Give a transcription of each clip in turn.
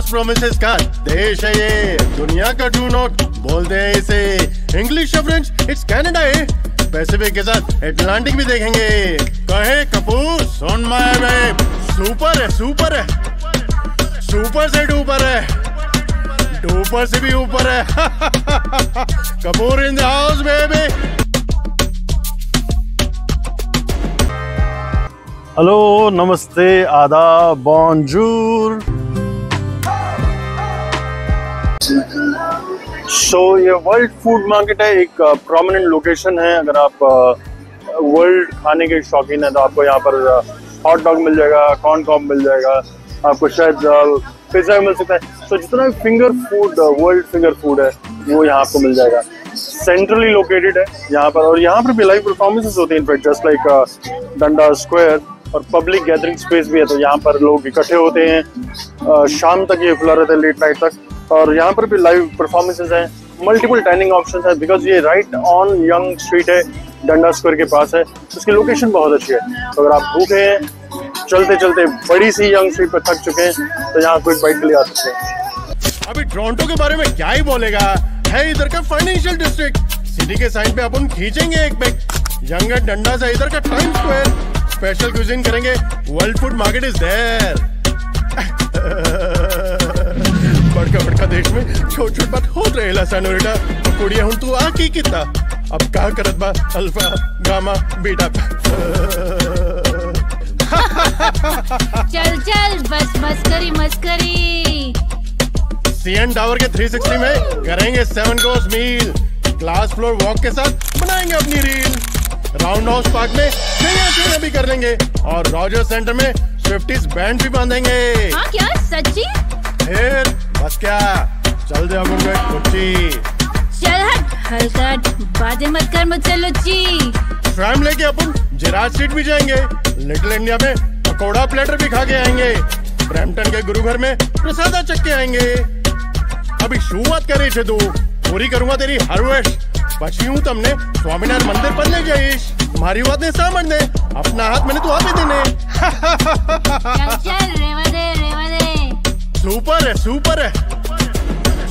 Fast promises का देश है ये, दुनिया का डू नॉट बोलते हैं इसे। इंग्लिश या फ्रेंच, इट्स कनाडा है। पैसिफिक के साथ अटलांटिक भी देखेंगे। कहे कपूर सुन माय बेब, सुपर है, सुपर है, सुपर से डुपर है, डुपर से भी ऊपर है। Kapoor in the house baby. Hello, नमस्ते, आदाब, बॉन्जूर। सो ये वर्ल्ड फूड मार्केट है, एक प्रोमिनेंट लोकेशन है। अगर आप वर्ल्ड खाने के शौकीन है तो आपको यहाँ पर हॉट डॉग मिल जाएगा, कॉर्न कॉब मिल जाएगा, आपको शायद पिज्जा मिल सकता है। तो जितना finger food, world finger food है वो यहाँ आपको मिल जाएगा। सेंट्रली लोकेटेड है यहाँ पर, और यहाँ पर भी लाइव परफॉर्मेंसेस होती हैं। इनफैक्ट जस्ट लाइक डंडा स्क्वायर, और पब्लिक गैदरिंग स्पेस भी है, तो यहाँ पर लोग इकट्ठे होते हैं। शाम तक ये खुला रहता है, लेट नाइट तक। और यहाँ पर भी लाइव परफॉर्मेंसेस हैं, मल्टीपल डाइनिंग ऑप्शंस है, बिकॉज ये राइट ऑन यंग स्ट्रीट है, डंडा स्क्वायर के पास है। उसकी लोकेशन बहुत अच्छी है। तो अगर आप भूखे हैं, चलते चलते बड़ी सी यंग स्ट्रीट पर थक चुके हैं, तो यहाँ क्विक बाइट के लिए आ सकते हैं। अभी टोरंटो के बारे में क्या ही बोलेगा, है इधर का फाइनेंशियल डिस्ट्रिक्ट। सिटी के साइड पे अपन खींचेंगे एक पिक। यंग डंडा से इधर का टाइम स्क्वायर, स्पेशल क्यूजिन करेंगे। World food market is there. बड़का देश में छोट छोट बात होत रहेला सनोरिटा। कुड़िया हूं तू आ की कितना, अब का करत बा अल्फा गामा बीटा। चल चल, बस मस्करी मस्करी। सीएन टावर के 360 में करेंगे 7 course meal. Glass floor walk के साथ बनाएंगे अपनी रील। राउंड हाउस पार्क में खेलना भी कर लेंगे, और रॉजर सेंटर में 50s बैंड भी बांधेंगे। हाँ क्या सच्ची? फिर बस क्या, चल दे अमुंगे कुच्ची। चल हट हलकट, बातें मत कर मुझसे लुच्ची। ट्रैम लेके अपन जिराज स्ट्रीट भी जाएंगे। लिटिल इंडिया में पकौड़ा प्लेटर भी खा के आएंगे। ब्रैम्पटन के गुरु घर में प्रसादा चख के आएंगे। अभी शुरुआत करे छे तू, पूरी करूंगा तेरी हर विश। પછી હું તમને સ્વામિનારાયણ મંદિર પર લઈ જઈશ। મારી વાતને સાંભળને, अपना हाथ मैंने तू आपे देने। चल रेवा दे। सुपर है, सुपर है,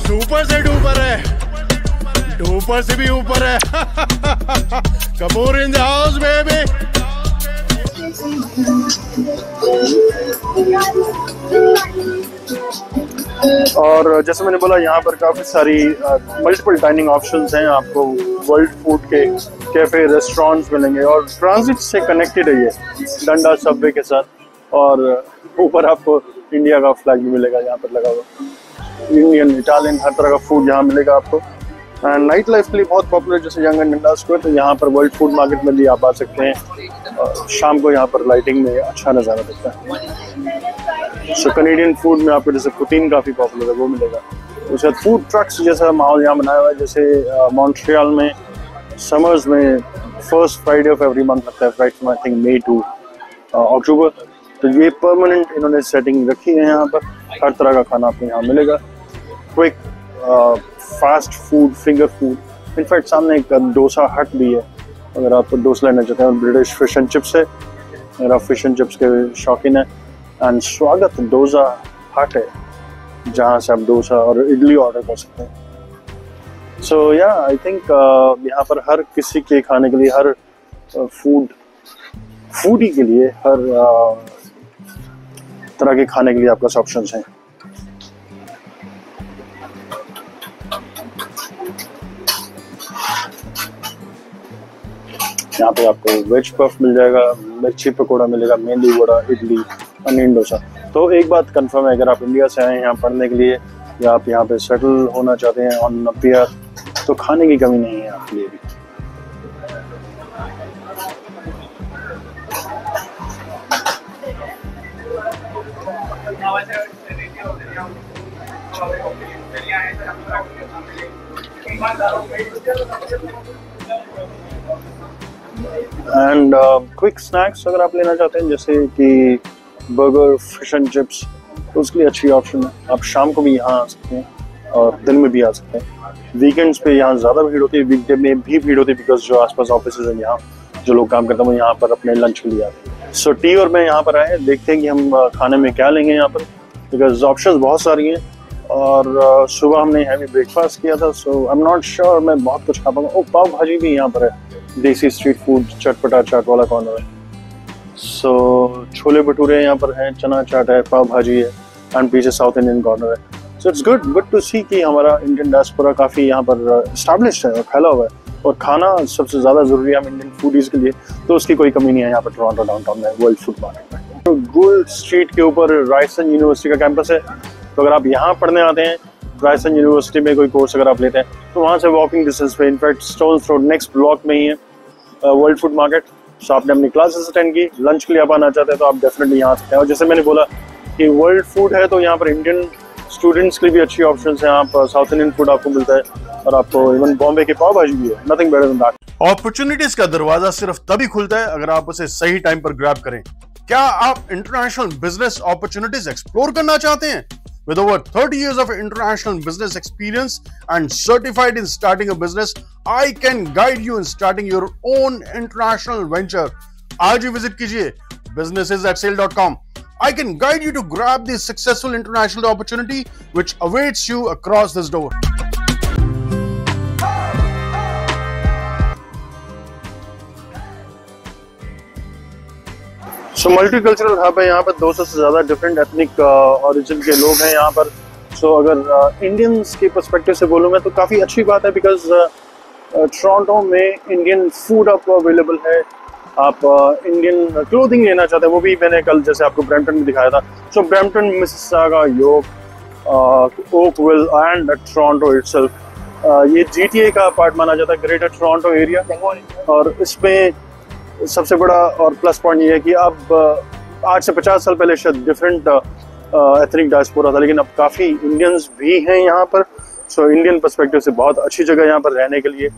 सुपर से डुपर है, डुपर से भी ऊपर है। Kapoor in the house baby. और जैसे मैंने बोला, यहाँ पर काफ़ी सारी मल्टीपल डाइनिंग ऑप्शंस हैं। आपको वर्ल्ड फूड के कैफ़े, रेस्टोरेंट्स मिलेंगे, और ट्रांजिट से कनेक्टेड है ये डंडा सबवे के साथ। और ऊपर आपको इंडिया का फ्लैग भी मिलेगा यहाँ पर लगा हुआ। इंडियन, इटालियन, हर तरह का फूड यहाँ मिलेगा आपको। एंड नाइट लाइफ के लिए बहुत पॉपुलर, जैसे यंग एंड डंडा स्क्वायर, तो यहाँ पर वर्ल्ड फूड मार्केट में भी आप आ सकते हैं। और शाम को यहाँ पर लाइटिंग में अच्छा नज़ारा दिखता है। सो कनेडियन फूड में आपको जैसे पुतीन काफ़ी पॉपुलर है, वो मिलेगा। उसके बाद फूड ट्रक्स जैसा माहौल यहाँ बनाया हुआ है। जैसे मॉन्ट्रियल में समर्स में first Friday of every month लगता है, Friday from I think May to October. तो ये परमानेंट इन्होंने सेटिंग रखी है यहाँ पर। हर तरह का खाना आपको यहाँ मिलेगा। Quick fast food, finger food. In fact सामने एक डोसा हट भी है, अगर आप डोसा लेना चाहते हैं। ब्रिटिश फिश एंड चिप्स है, अगर आप फिश एंड चिप्स के शौकीन है। एंड स्वागत डोसा हट है, जहाँ से आप डोसा और इडली ऑर्डर कर सकते हैं। सो या आई थिंक यहाँ पर हर किसी के खाने के लिए, हर फूडी के लिए, हर तरह के खाने के लिए आपके पास ऑप्शंस हैं। यहाँ पे आपको वेज पफ मिल जाएगा, मिर्ची पकौड़ा मिलेगा, मेंदू वड़ा, इडली, अनियन डोसा। तो एक बात कंफर्म है, अगर आप इंडिया से आए हैं यहाँ पढ़ने के लिए, या आप यहाँ पे सेटल होना चाहते हैं ऑन पीआर, तो खाने की कमी नहीं है आपके लिए भी। एंड क्विक स्नैक्स अगर आप लेना चाहते हैं, जैसे कि बर्गर, फिश एंड चिप्स, तो उसके लिए अच्छी ऑप्शन है। आप शाम को भी यहाँ आ सकते हैं और दिन में भी आ सकते हैं। वीकेंड्स पे यहाँ ज़्यादा भीड़ होती है, वीकडे में भी भीड़ होती है, बिकॉज जो आसपास ऑफिस हैं यहाँ जो लोग काम करते हैं वो यहाँ पर अपने लंच के लिए आते हैं। सो टी और मैं यहाँ पर आए, देखते हैं कि हम खाने में क्या लेंगे यहाँ पर। बिकॉज ऑप्शंस बहुत सारी हैं। और सुबह हमने हैवी ब्रेकफास्ट किया था, सो आई एम नॉट श्योर मैं बहुत कुछ खा पाऊंगा। ओ, पाव भाजी भी यहाँ पर है, देसी स्ट्रीट फूड, चटपटा चाट वाला कॉर्नर है। सो छोले भटूरे यहाँ पर हैं, चना चाट है, पाव भाजी है, एंड पीछे साउथ इंडियन कॉर्नर है। सो इट्स गुड टू सी कि हमारा इंडियन डायस्पोरा काफ़ी यहाँ पर एस्टैब्लिश्ड है और फैला हुआ है। और खाना सबसे ज़्यादा ज़रूरी है हम इंडियन फूडीज़ के लिए, तो उसकी कोई कमी नहीं है यहाँ पर टोरंटो डाउनटाउन में वर्ल्ड फूड मार्केट में। तो गोल्ड स्ट्रीट के ऊपर रायसन यूनिवर्सिटी का कैंपस है, तो अगर आप यहाँ पढ़ने आते हैं रायसन यूनिवर्सिटी में कोई कोर्स अगर आप लेते हैं, तो वहाँ से वॉकिंग डिस्टेंस पे, in fact stones throw next block में ही है वर्ल्ड फूड मार्केट। सो आपने अपनी क्लासेस अटेंड की, लंच के लिए आप आना चाहते हैं तो आप डेफिनेटली यहाँ सकते हैं। और जैसे मैंने बोला कि वर्ल्ड फूड है, तो यहाँ पर इंडियन स्टूडेंट्स के लिए भी अच्छी ऑप्शंस हैं। आप साउथ इंडियन फूड आपको मिलता है, और आपको इवन बॉम्बे की पाव भाजी भी है। Nothing better than that. Opportunities का दरवाजा सिर्फ तभी खुलता है अगर आप उसे सही टाइम पर ग्रैब करें। क्या आप इंटरनेशनल बिजनेस अपॉर्चुनिटीज एक्सप्लोर करना चाहते हैं? With over 30 years of international business experience and certified in starting a business, I can guide you in starting your own international venture. आज ही विजिट कीजिए businesses@sale.com. I can guide you to grab the successful international opportunity which awaits you across this door. So multicultural hub है यहाँ पर, 200 से ज़्यादा different ethnic origin के लोग हैं यहाँ पर। सो अगर इंडियंस के पर्सपेक्टिव से बोलूँगा तो काफ़ी अच्छी बात है, बिकॉज टोरंटो में इंडियन फूड आपको अवेलेबल है। आप इंडियन क्लोथिंग लेना चाहते हैं, वो भी मैंने कल जैसे आपको ब्रैम्पटन में दिखाया था। So Brampton, Mississauga, York, Oakville and Toronto itself, ये GTA का पार्ट माना जाता है, ग्रेटर टोरंटो एरिया। और इसमें सबसे बड़ा और प्लस पॉइंट ये है कि अब आज से 50 साल पहले शायद डिफरेंट एथनिक डायस्पोरा था, लेकिन अब काफ़ी इंडियंस भी हैं यहाँ पर। सो इंडियन पर्सपेक्टिव से बहुत अच्छी जगह यहाँ पर रहने के लिए,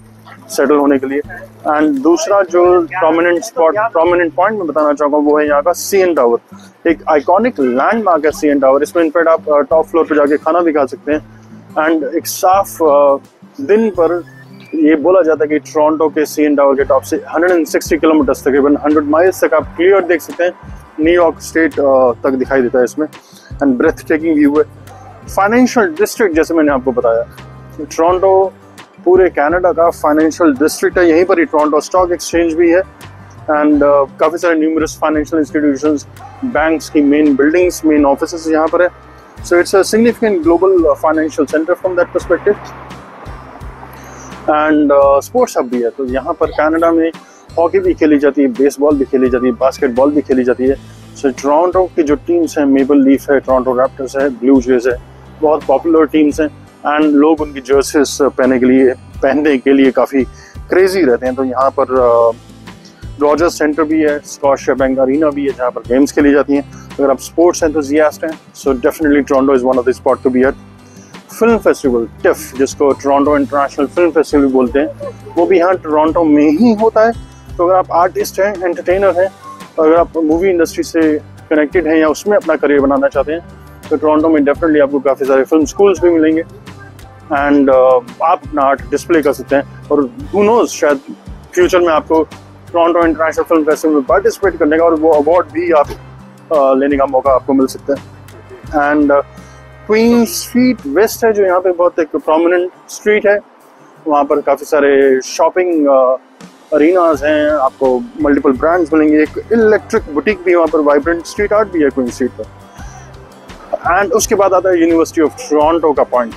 सेटल होने के लिए। एंड दूसरा जो प्रोमिनेंट पॉइंट मैं बताना चाहूँगा वो है यहाँ का CN टावर। एक आइकॉनिक लैंडमार्क है CN टावर। इसमें इनफैक्ट आप टॉप फ्लोर पर जाके खाना भी खा सकते हैं। एंड एक साफ दिन पर ये बोला जाता है कि टोरंटो के CN टावर के टॉप से 160 किलोमीटर तकरीबन 100 माइल्स तक आप क्लियर देख सकते हैं। न्यूयॉर्क स्टेट तक दिखाई देता है इसमें, एंड ब्रेथ टेकिंग व्यू है। फाइनेंशियल डिस्ट्रिक्ट जैसे मैंने आपको बताया, टोरंटो पूरे कनाडा का फाइनेंशियल डिस्ट्रिक्ट है। यहीं पर ही टोरंटो स्टॉक एक्सचेंज भी है, एंड काफ़ी सारे न्यूमरस फाइनेंशियल इंस्टीट्यूशंस, बैंक्स की मेन बिल्डिंग्स, मेन ऑफिस यहाँ पर है। So it's a significant global financial centre from that perspective. And sports hub भी है, तो यहाँ पर कनाडा में हॉकी भी खेली जाती है, बेसबॉल भी खेली जाती है, बास्केटबॉल भी खेली जाती है। सो टोरंटो की जो टीम्स हैं, मेपल लीफ है, टोरंटो रैप्टर्स है, ब्लू जेज है, बहुत पॉपुलर टीम्स हैं। एंड लोग उनकी जर्सीज पहनने के लिए काफ़ी क्रेजी रहते हैं। तो यहाँ पर रॉजर्स सेंटर भी है, स्कॉटिया बैंक अरीना भी है, जहाँ पर गेम्स खेली जाती हैं। अगर आप स्पोर्ट्स एंथुसियास्ट हैं, so definitely Toronto is one of the spot to be at. Film festival TIFF, जिसको टोरंटो इंटरनेशनल फिल्म फेस्टिवल बोलते हैं, वो भी यहाँ टोरंटो में ही होता है। तो अगर आप आर्टिस्ट हैं, एंटरटेनर हैं, अगर आप मूवी इंडस्ट्री से कनेक्टेड हैं या उसमें अपना करियर बनाना चाहते हैं, तो टोरंटो में डेफिनेटली आपको काफ़ी सारे फिल्म स्कूल्स भी मिलेंगे। एंड आप अपना आर्ट डिस्प्ले कर सकते हैं। और हू नोज, शायद फ्यूचर में आपको टोरंटो इंटरनेशनल फिल्म फेस्टिवल में पार्टिसिपेट करने का और वो अवार्ड भी आप लेने का मौका आपको मिल सकता है। एंड क्वीन स्ट्रीट वेस्ट है, जो यहाँ पे बहुत एक प्रोमिनेंट स्ट्रीट है। वहाँ पर काफ़ी सारे शॉपिंग अरीनाज हैं, आपको मल्टीपल ब्रांड्स मिलेंगे। एक इलेक्ट्रिक बुटीक भी वहाँ पर, वाइब्रेंट स्ट्रीट आर्ट भी है क्वीन स्ट्रीट पर। एंड उसके बाद आता है यूनिवर्सिटी ऑफ टोरंटो का पॉइंट।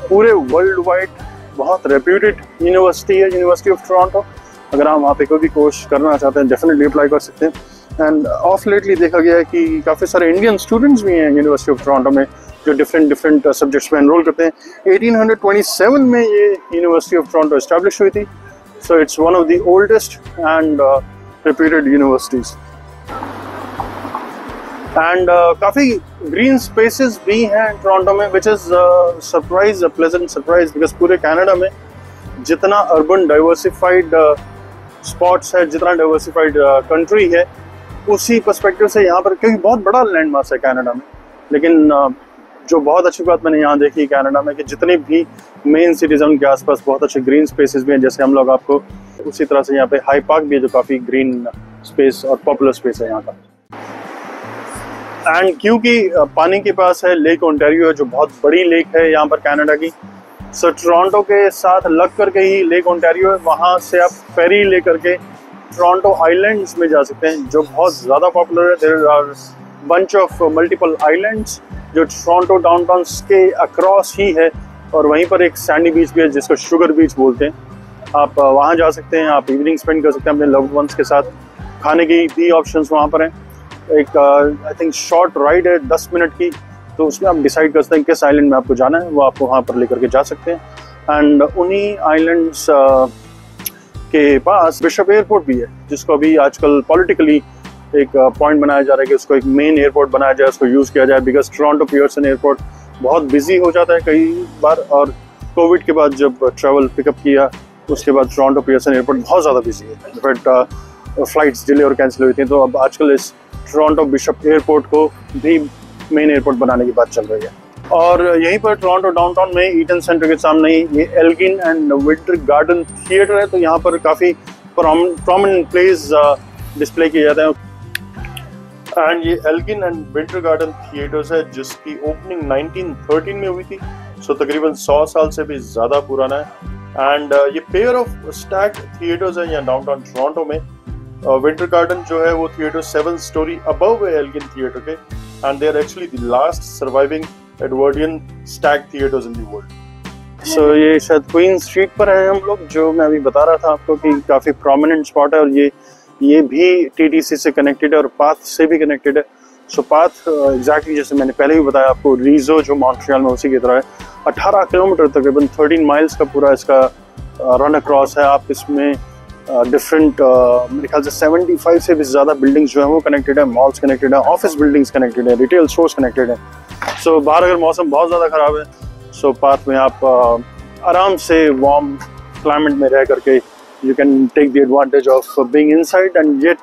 पूरे वर्ल्ड वाइड बहुत रेप्यूटेड यूनिवर्सिटी है यूनिवर्सिटी ऑफ टोरंटो। अगर आप वहाँ पे कोई भी कोर्स करना चाहते हैं, डेफिनेटली अप्लाई कर सकते हैं। एंड ऑफ लेटली देखा गया है कि काफ़ी सारे इंडियन स्टूडेंट्स भी हैं यूनिवर्सिटी ऑफ टोरंटो में, जो डिफरेंट सब्जेक्ट्स में एनरोल करते हैं। 1827 में ये यूनिवर्सिटी ऑफ टोरंटो एस्टैब्लिश हुई थी। So it's one of the oldest and reputed universities. And काफ़ी ग्रीन स्पेसेस भी हैं टोरंटो में, which is surprise, pleasant surprise, because पूरे कनाडा में जितना अर्बन डाइवर्सिफाइड स्पॉट्स है, जितना डाइवर्सिफाइड कंट्री है, उसी पर्सपेक्टिव से यहाँ पर, क्योंकि बहुत बड़ा लैंड मास है कनाडा में। लेकिन जो बहुत अच्छी बात मैंने यहाँ देखी कनाडा में, कि जितने भी मेन सिटीज हैं उनके आसपास बहुत अच्छे ग्रीन स्पेसेस भी हैं। जैसे हम लोग आपको उसी तरह से यहाँ पे हाई पार्क भी है, जो काफ़ी ग्रीन स्पेस और पॉपुलर स्पेस है यहाँ का। एंड क्योंकि पानी के पास है लेक ओंटारियो है जो बहुत बड़ी लेक है यहाँ पर कनाडा की, सो टोरंटो के साथ लग करके ही लेक ओंटारियो है, वहाँ से आप फेरी ले करके टोरंटो आइलैंड्स में जा सकते हैं जो बहुत ज़्यादा पॉपुलर है। There are bunch of multiple islands जो टोरंटो डाउनटाउन के अक्रॉस ही है, और वहीं पर एक सैंडी बीच भी है जिसको शुगर बीच बोलते हैं। आप वहाँ जा सकते हैं, आप इवनिंग स्पेंड कर सकते हैं अपने लव्ड वंस के साथ। खाने की भी ऑप्शंस वहाँ पर हैं। एक आई थिंक शॉर्ट राइड है 10 मिनट की, तो उसमें आप डिसाइड कर सकते हैं किस आइलैंड में आपको जाना है, वो आपको वहाँ पर लेकर के जा सकते हैं। एंड उन्हीं आइलैंड्स के पास बिशप एयरपोर्ट भी है जिसको अभी आजकल पॉलिटिकली एक पॉइंट बनाया जा रहा है कि उसको एक मेन एयरपोर्ट बनाया जाए, उसको यूज़ किया जाए, बिकॉज टोरंटो पियर्सन एयरपोर्ट बहुत बिजी हो जाता है कई बार, और कोविड के बाद जब ट्रैवल पिकअप किया उसके बाद टोरंटो पियर्सन एयरपोर्ट बहुत ज़्यादा बिजी है, बट फ्लाइट्स डिले और कैंसिल हुई थी, तो अब आजकल इस टोरंटो बिशप एयरपोर्ट को भी मेन एयरपोर्ट बनाने की बात चल रही है। और यहीं पर टोरंटो डाउनटाउन में ईटन सेंटर के सामने ही ये Elgin and Winter Garden Theatre है, तो यहाँ पर काफ़ी प्रोमिनेंट प्लेस डिस्प्ले किए जाते हैं। एंड ये Elgin and Winter Garden theatres है जिसकी ओपनिंग 1913 में हुई थी, सो तकरीबन 100 साल से भी ज़्यादा पुराना है। एंड ये पेयर ऑफ स्टैक्ड थिएटर्स है यहाँ डाउनटाउन टोरंटो में। विंटर गार्डन जो है वो थिएटर 7 स्टोरी अबव है एल्गिन थिएटर के, and they are actually the last surviving Edwardian stacked theatres in the world. So ये शायद क्वीन स्ट्रीट पर है हम लोग, जो मैं अभी बता रहा था आपको कि काफ़ी प्रोमिनेंट स्पॉट है, और ये भी टीटीसी से कनेक्टेड है और पाथ से भी कनेक्टेड है। सो पाथ एग्जैक्टली जैसे मैंने पहले भी बताया आपको, रीजो जो मॉन्ट्रियल में उसी की तरह है, 18 किलोमीटर तकरीबन 13 माइल्स का पूरा इसका रन अक्रॉस है। आप इसमें डिफरेंट मेरे ख्याल से 75 से भी ज़्यादा बिल्डिंग्स जो है वो कनेक्टेड है, मॉल्स कनेक्टेड है, ऑफिस बिल्डिंग्स कनेक्टेड है, रिटेल स्टोर्स कनेक्टेड है। सो बाहर अगर मौसम बहुत ज़्यादा ख़राब है, सो पाथ में आप आराम से वार्म क्लाइमेट में रह करके you can take the advantage of being inside and yet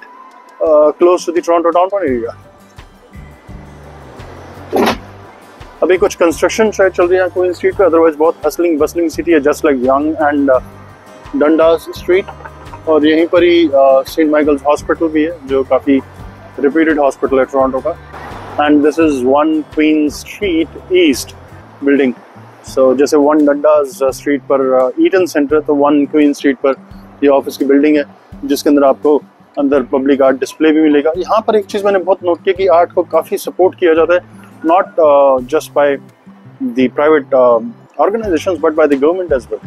close to the Toronto downtown area. अभी कुछ कंस्ट्रक्शन शायद चल रही है क्वीन स्ट्रीट पे, अदरवाइज बहुत हसलिंग बसलिंग सिटी है, just like young and Dundas street. और यहीं पर ही सेंट माइकल्स हॉस्पिटल भी है जो काफ़ी रिपीटेड हॉस्पिटल है टोरंटो का। And this is 1 Queen Street East building. So जैसे 1 डंडास स्ट्रीट पर ईटन सेंटर, तो 1 क्वीन स्ट्रीट पर ये ऑफिस की बिल्डिंग है जिसके अंदर आपको अंदर पब्लिक आर्ट डिस्प्ले भी मिलेगा। यहाँ पर एक चीज़ मैंने बहुत नोट किया कि आर्ट को काफ़ी सपोर्ट किया जाता है, not just by the private organisations but by the government as well.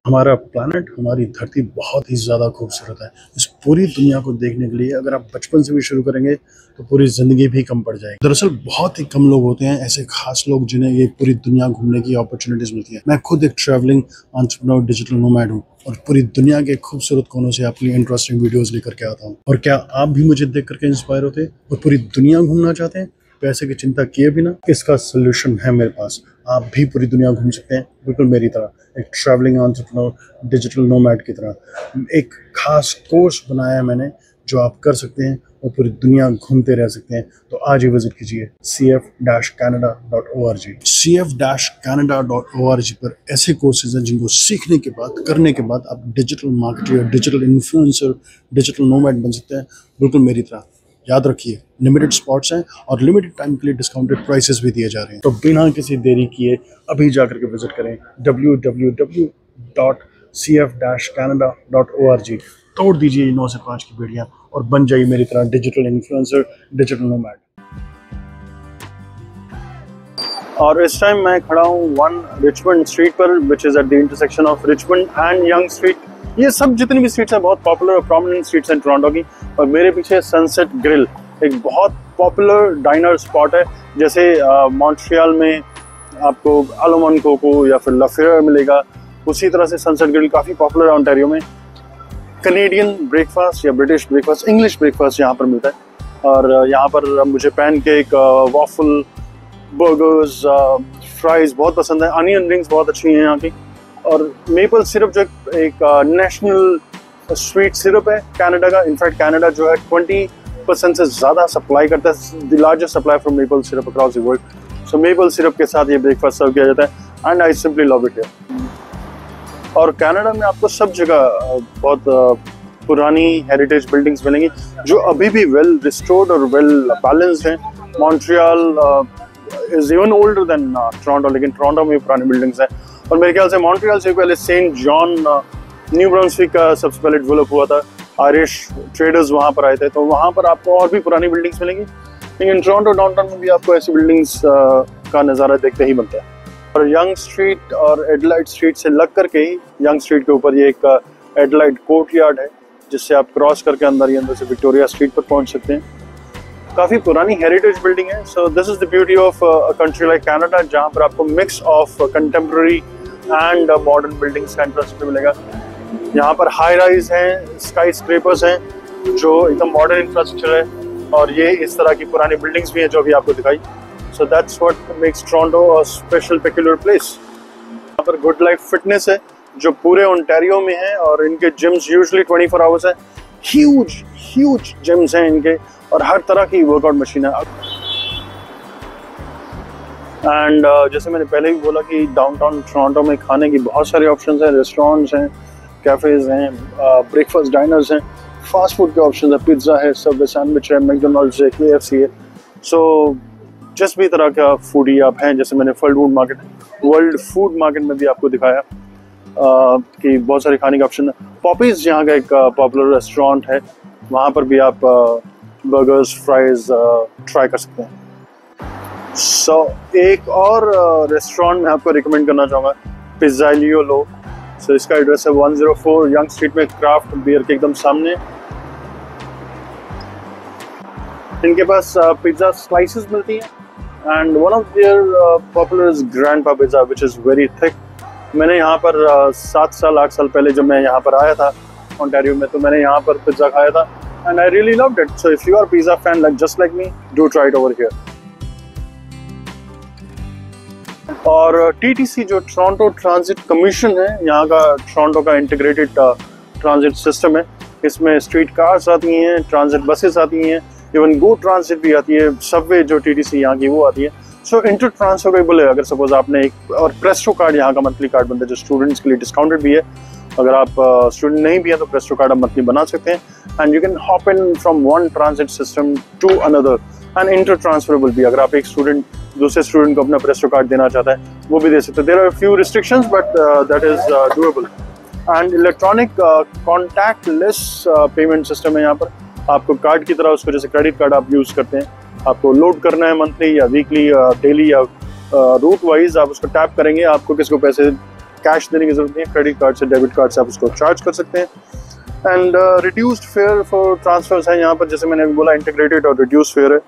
हमारा प्लैनेट, हमारी धरती बहुत ही ज़्यादा खूबसूरत है। इस पूरी दुनिया को देखने के लिए अगर आप बचपन से भी शुरू करेंगे तो पूरी ज़िंदगी भी कम पड़ जाएगी। दरअसल बहुत ही कम लोग होते हैं ऐसे खास लोग जिन्हें ये पूरी दुनिया घूमने की अपॉर्चुनिटीज़ मिलती है। मैं खुद एक ट्रैवलिंग एंटरप्रेन्योर डिजिटल नोमैड हूँ और पूरी दुनिया के खूबसूरत कोनों से आपके लिए इंटरेस्टिंग वीडियोज़ लेकर के आता हूँ। और क्या आप भी मुझे देख करके इंस्पायर होते हैं और पूरी दुनिया घूमना चाहते हैं? पैसे की चिंता किए बिना इसका सोल्यूशन है मेरे पास। आप भी पूरी दुनिया घूम सकते हैं बिल्कुल मेरी तरह, एक ट्रैवलिंग एंटरप्रेन्योर डिजिटल नोमैड की तरह। एक खास कोर्स बनाया है मैंने जो आप कर सकते हैं और पूरी दुनिया घूमते रह सकते हैं। तो आज ही विजिट कीजिए cf-canada.org। cf-canada.org पर ऐसे कोर्सेज हैं जिनको सीखने के बाद, करने के बाद आप digital marketer, digital influencer, digital nomad बन सकते हैं बिल्कुल मेरी तरह। याद रखिए लिमिटेड स्पॉट्स हैं और लिमिटेड टाइम के लिए डिस्काउंटेड प्राइसेस भी दिए जा रहे हैं। तो बिना किसी देरी किए अभी जाकर के विजिट करें www.cf-canada.org। तोड़ दीजिए 9 से 5 की बेड़ियाँ और बन जाइए मेरी तरह डिजिटल इन्फ्लुएंसर, डिजिटल नोमैड। और इस टाइम मैं खड़ा हूँ 1 रिचमंड स्ट्रीट पर, which is at the intersection of Richmond and young street. ये सब जितनी भी स्ट्रीट्स हैं बहुत पॉपुलर और प्रोमिनेंट स्ट्रीट्स हैं टोरंटो की। और मेरे पीछे सनसेट ग्रिल, एक बहुत पॉपुलर डाइनर स्पॉट है। जैसे मॉन्ट्रियल में आपको अलोमन कोको या फिर लफेयर मिलेगा, उसी तरह से सनसेट ग्रिल काफ़ी पॉपुलर है ओंटारियो में। कनेडियन ब्रेकफास्ट या ब्रिटिश ब्रेकफास्ट, इंग्लिश ब्रेकफास्ट यहाँ पर मिलता है। और यहाँ पर मुझे पैनकेक, वॉफल, बर्गर्स, फ्राइज़ बहुत पसंद है। अनियन रिंग्स बहुत अच्छी हैं यहाँ की। और मेपल सिरप जो एक नेशनल स्वीट सिरप है कनाडा का। इनफैक्ट कनाडा जो है 20% से ज़्यादा सप्लाई करता है, the largest supply from maple syrup across the world. So maple syrup के साथ ये ब्रेकफास्ट सर्व किया जाता है and I simply love it here. और कनाडा में आपको सब जगह बहुत पुरानी हेरिटेज बिल्डिंग्स मिलेंगी जो अभी भी वेल रिस्टोर्ड और वेल बैलेंस्ड हैं। Montreal is even older than Toronto, लेकिन टोरंटो में पुरानी बिल्डिंग्स हैं। और मेरे ख्याल से मॉन्ट्रियल से पहले सेंट जॉन न्यू ब्रंसविक का सबसे पहले डेवलप हुआ था। आयरिश ट्रेडर्स वहाँ पर आए थे, तो वहाँ पर आपको और भी पुरानी बिल्डिंग्स मिलेंगी। लेकिन टोरंटो डाउनटाउन में भी आपको ऐसी बिल्डिंग्स का नज़ारा देखते ही बनता है। और यंग स्ट्रीट और एडलाइड स्ट्रीट से लग करके ही यंग स्ट्रीट के ऊपर ये एक एडलाइड कोर्टयार्ड है, जिससे आप क्रॉस करके अंदर से विक्टोरिया स्ट्रीट पर पहुंच सकते हैं। काफ़ी पुरानी हेरिटेज बिल्डिंग है। So this is the beauty of a country like Canada, जहाँ पर आपको mix of contemporary and modern buildings का इंटरेस्ट मिलेगा। यहाँ पर हाई राइज हैं, स्काई स्क्रेपर्स हैं जो एकदम मॉडर्न इंफ्रास्ट्रक्चर है, और ये इस तरह की पुरानी बिल्डिंग्स भी हैं जो अभी आपको दिखाई। So that's what makes Toronto a special peculiar place. यहाँ पर गुड लाइफ फिटनेस है जो पूरे ओंटारियो में है, और इनके जिम्स यूजुअली 24 आवर्स हैं। ह्यूज जिम्स हैं इनके, और हर तरह की वर्कआउट मशीन है। एंड जैसे मैंने पहले भी बोला कि डाउनटाउन टोरंटो में खाने की बहुत सारे ऑप्शंस हैं। रेस्टोरेंट्स हैं, कैफेज हैं, ब्रेकफास्ट डाइनर्स हैं, फास्ट फूड के ऑप्शन है, पिज्ज़ा है, सबवे सैंडविच है, मैकडोनल्ड्स है, KFC है। सो जिस भी तरह का फूडी आप हैं, जैसे मैंने वर्ल्ड फूड मार्केट में भी आपको दिखाया कि बहुत सारे खाने के ऑप्शन है। पॉपीज यहाँ का एक पॉपुलर रेस्टोरेंट है, वहाँ पर भी आप बर्गर्स, फ्राइज ट्राई कर सकते हैं। सो एक और रेस्टोरेंट मैं आपको रिकमेंड करना चाहूँगा, पिज़्ज़ाइलियो लो। सो इसका एड्रेस है 104 यंग स्ट्रीट में, क्राफ्ट बियर के एकदम सामने। इनके पास पिज़्ज़ा स्लाइसेस मिलती हैं, and one of their popular is grandpa pizza which is very thick. मैंने यहाँ पर 7 साल 8 साल पहले जब मैं यहाँ पर आया था ओंटारियो में, तो मैंने यहाँ पर पिज़्ज़ा खाया था, and I really loved it. So if you are pizza fan like just like me, do try it over here. और TTC जो टोरंटो ट्रांजिट कमीशन है, यहाँ का टोरंटो का इंटीग्रेटेड ट्रांजिट सिस्टम है। इसमें स्ट्रीट कार्स आती हैं, ट्रांजिट बसेस आती हैं, इवन गो ट्रांजिट भी आती है, सबवे जो TTC यहाँ की वो आती है। सो इंटर ट्रांसफरेबल है। अगर सपोज आपने एक, और प्रेस्टो कार्ड यहाँ का मंथली कार्ड बनता है जो स्टूडेंट्स के लिए डिस्काउंटेड भी है। अगर आप स्टूडेंट नहीं भी है तो प्रेस्टो कार्ड आप मंथली बना सकते हैं, and you can hop in from one transit system to another, and inter transferable भी। अगर आप एक स्टूडेंट दूसरे स्टूडेंट को अपना प्रेस्टो कार्ड देना चाहता है, वो भी दे सकते हैं। There are few restrictions but that is doable. And electronic contactless payment system है यहाँ पर। आपको कार्ड की तरह उसको, जैसे क्रेडिट कार्ड आप यूज़ करते हैं, आपको लोड करना है मंथली या वीकली या डेली या रूट वाइज, आप उसको टैप करेंगे, आपको किसी को पैसे कैश देने की जरूरत नहीं है। क्रेडिट कार्ड से, डेबिट कार्ड से आप उसको चार्ज कर सकते हैं। And reduced fare for transfers है यहाँ पर, जैसे मैंने अभी बोला इंटीग्रेटेड और रिड्यूस्ड फेयर है।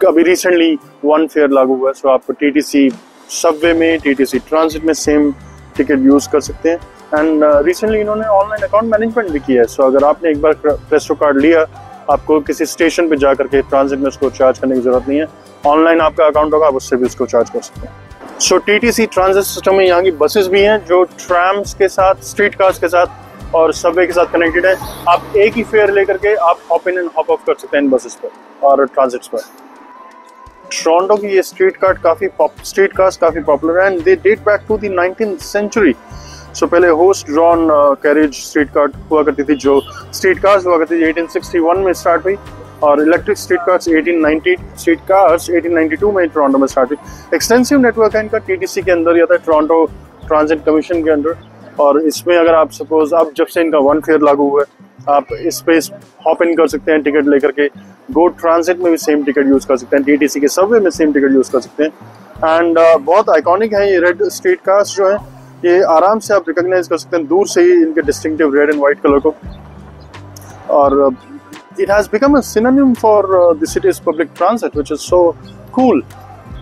अभी रिसेंटली 1 फेयर लागू हुआ है, सो आपको TTC सबवे में, TTC ट्रांजिट में सेम टिकट यूज़ कर सकते हैं। एंड रिसेंटली इन्होंने ऑनलाइन अकाउंट मैनेजमेंट भी किया है। सो अगर आपने एक बार प्रेस्टो कार्ड लिया, आपको किसी स्टेशन पे जा करके ट्रांजिट में उसको चार्ज करने की जरूरत नहीं है। ऑनलाइन आपका अकाउंट होगा, आप उससे भी उसको चार्ज कर सकते हैं। सो TTC ट्रांजिट सिस्टम में यहाँ की बसेस भी हैं जो ट्रैम्स के साथ, स्ट्रीट कार्स के साथ और सबवे के साथ कनेक्टेड है। आप एक ही फेयर लेकर के आप hop in and hop off कर सकते हैं इन बसेस पर और ट्रांजिट्स पर। टोरंटो की ये स्ट्रीट कार्स काफ़ी पॉपुलर है, and they date back to the 19th century. So पहले होस्ट ड्रॉन कैरेज स्ट्रीट कार हुआ करती थी, जो स्ट्रीट कार्स हुआ करती थी 1861 में स्टार्ट हुई, और इलेक्ट्रिक स्ट्रीट कार्स 1892 में टोरंटो में स्टार्ट हुई। एक्सटेंसिव नेटवर्क है इनका, TTC के अंदर या था, टोरंटो ट्रांजिट कमीशन के अंदर। और इसमें अगर आप सपोज, अब जब से इनका 1 फेयर लागू हुआ है, आप इस पे हॉप इन कर सकते हैं टिकट लेकर के। गो ट्रांजिट में भी सेम टिकट यूज़ कर सकते हैं, TTC के सबवे में सेम टिकट यूज़ कर सकते हैं। एंड बहुत आइकॉनिक है ये रेड स्ट्रीट कार्स जो है, ये आराम से आप रिकॉग्नाइज कर सकते हैं दूर से ही इनके distinctive red and white colour को। और it has become a synonym for the cities public transit which is so cool.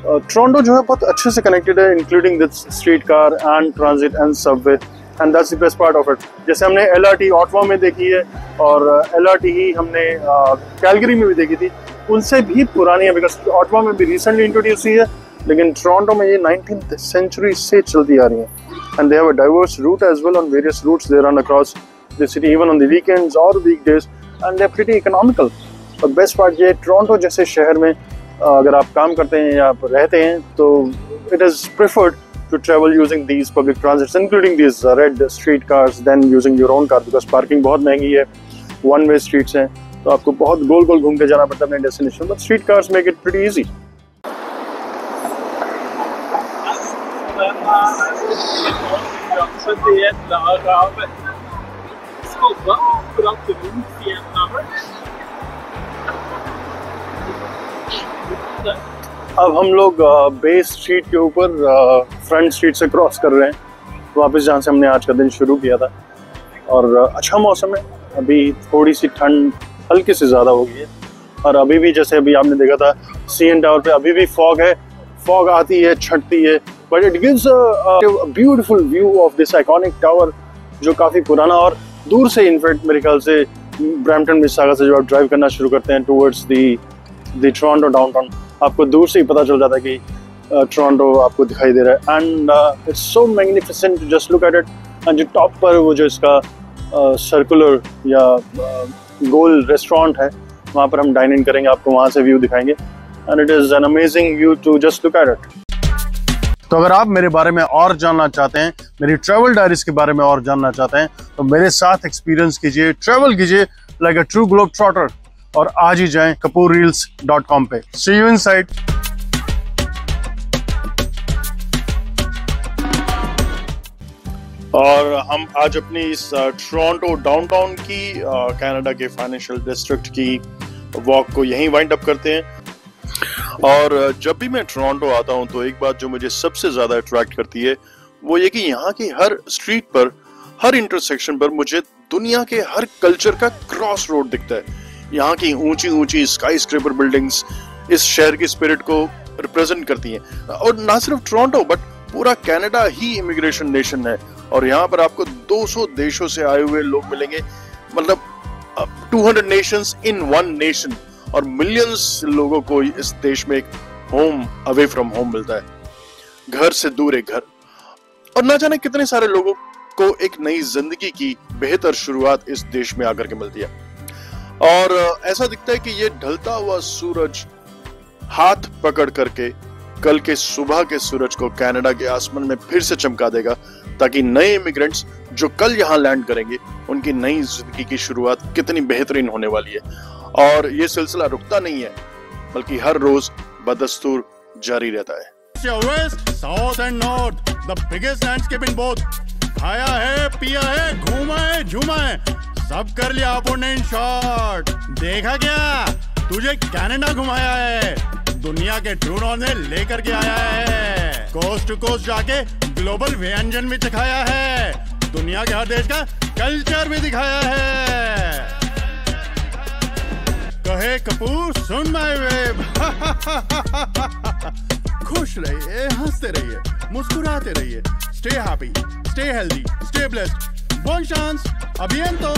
Toronto जो है बहुत अच्छे से कनेक्टेड है, including this street car and transit and Subway, and that's the best part of it. जैसे हमने LRT Ottawa में देखी है, और LRT ही हमने कैलगरी में भी देखी थी, उनसे भी पुरानी है, बिकॉज ऑटवा में भी रिसेंटली इंट्रोड्यूस हुई है, लेकिन टोरंटो में ये 19th सेंचुरी से चलती आ रही है। And they have a diverse route as well, on various routes they run across the city even on the weekends और weekdays, and they are pretty economical. और बेस्ट पार्ट ये, टोरंटो जैसे शहर में अगर आप काम करते हैं या आप रहते हैं, तो it is preferred to travel using these public transits, including these red street cars, then using your own car because parking बहुत महंगी है, one way streets हैं, तो आपको बहुत गोल गोल घूम के जाना पड़ता है अपने destination, but street cars make it pretty easy. अब हम लोग बेस स्ट्रीट के ऊपर फ्रंट स्ट्रीट से क्रॉस कर रहे हैं वापस जहाँ से हमने आज का दिन शुरू किया था, और अच्छा मौसम है, अभी थोड़ी सी ठंड हल्की से ज़्यादा हो गई है, और अभी भी जैसे अभी आपने देखा था CN टावर पे अभी भी फॉग है, फॉग आती है छटती है, but it gives a beautiful view of this iconic tower जो काफ़ी पुराना, और दूर से इनफैक्ट मेरे ख्याल से ब्रैम्पटन मिसिसागा से जो आप ड्राइव करना शुरू करते हैं टूवर्ड्स द टोरंटो डाउनटाउन, आपको दूर से ही पता चल जाता है कि टोरंटो आपको दिखाई दे रहा है, and it's so magnificent, just look at it. And जो टॉप पर वो जो इसका सर्कुलर या गोल रेस्टोरेंट है, वहाँ पर हम डाइन इन करेंगे, आपको वहाँ से व्यू दिखाएंगे, and it is an amazing view to just look at it. तो अगर आप मेरे बारे में और जानना चाहते हैं, मेरी ट्रैवल डायरीज के बारे में और जानना चाहते हैं, तो मेरे साथ एक्सपीरियंस कीजिए, ट्रैवल कीजिए like a true globe trotter, और आज ही जाएं kapoorreels.com पे। See you inside। और हम आज अपनी इस टोरंटो डाउनटाउन की कनाडा के फाइनेंशियल डिस्ट्रिक्ट की वॉक को यहीं वाइंड अप करते हैं। और जब भी मैं टोरंटो आता हूं तो एक बात जो मुझे सबसे ज्यादा अट्रैक्ट करती है वो ये कि यहाँ की हर स्ट्रीट पर, हर इंटरसेक्शन पर मुझे दुनिया के हर कल्चर का क्रॉस रोड दिखता है। यहाँ की ऊंची ऊंची स्काई स्क्रैपर बिल्डिंग्स इस शहर की स्पिरिट को रिप्रेजेंट करती हैं, और ना सिर्फ टोरंटो बट पूरा कनाडा ही इमिग्रेशन नेशन है, और यहाँ पर आपको 200 देशों से आए हुए लोग मिलेंगे, मतलब 200 नेशंस इन वन नेशन, और मिलियंस लोगों को इस देश में एक होम अवे फ्रॉम होम मिलता है, घर से दूर एक घर, और ना जाने कितने सारे लोगों को एक नई जिंदगी की बेहतर शुरुआत इस देश में आकर के मिलती है। और ऐसा दिखता है कि ये ढलता हुआ सूरज हाथ पकड़ करके कल के सुबह के सूरज को कनाडा के आसमान में फिर से चमका देगा, ताकि नए इमिग्रेंट्स जो कल यहाँ लैंड करेंगे उनकी नई जिंदगी की शुरुआत कितनी बेहतरीन होने वाली है। और ये सिलसिला रुकता नहीं है, बल्कि हर रोज बदस्तूर जारी रहता है। South and north, the biggest landscape in both. खाया है, पिया है, घूमा है, झूमा है, सब कर लिया अपन इन शॉर्ट। देखा क्या, तुझे कनाडा घुमाया है, दुनिया के ट्रू नॉर्थ में लेकर के आया है, कोस्ट टू कोस्ट जाके ग्लोबल व्यंजन भी सिखाया है, दुनिया के हर देश का कल्चर भी दिखाया है। कहे कपूर सुन माय वेब। खुश रहिए, हंसते रहिए, मुस्कुराते रहिए, stay happy, stay healthy, stay blessed. Bon chance, a bientôt!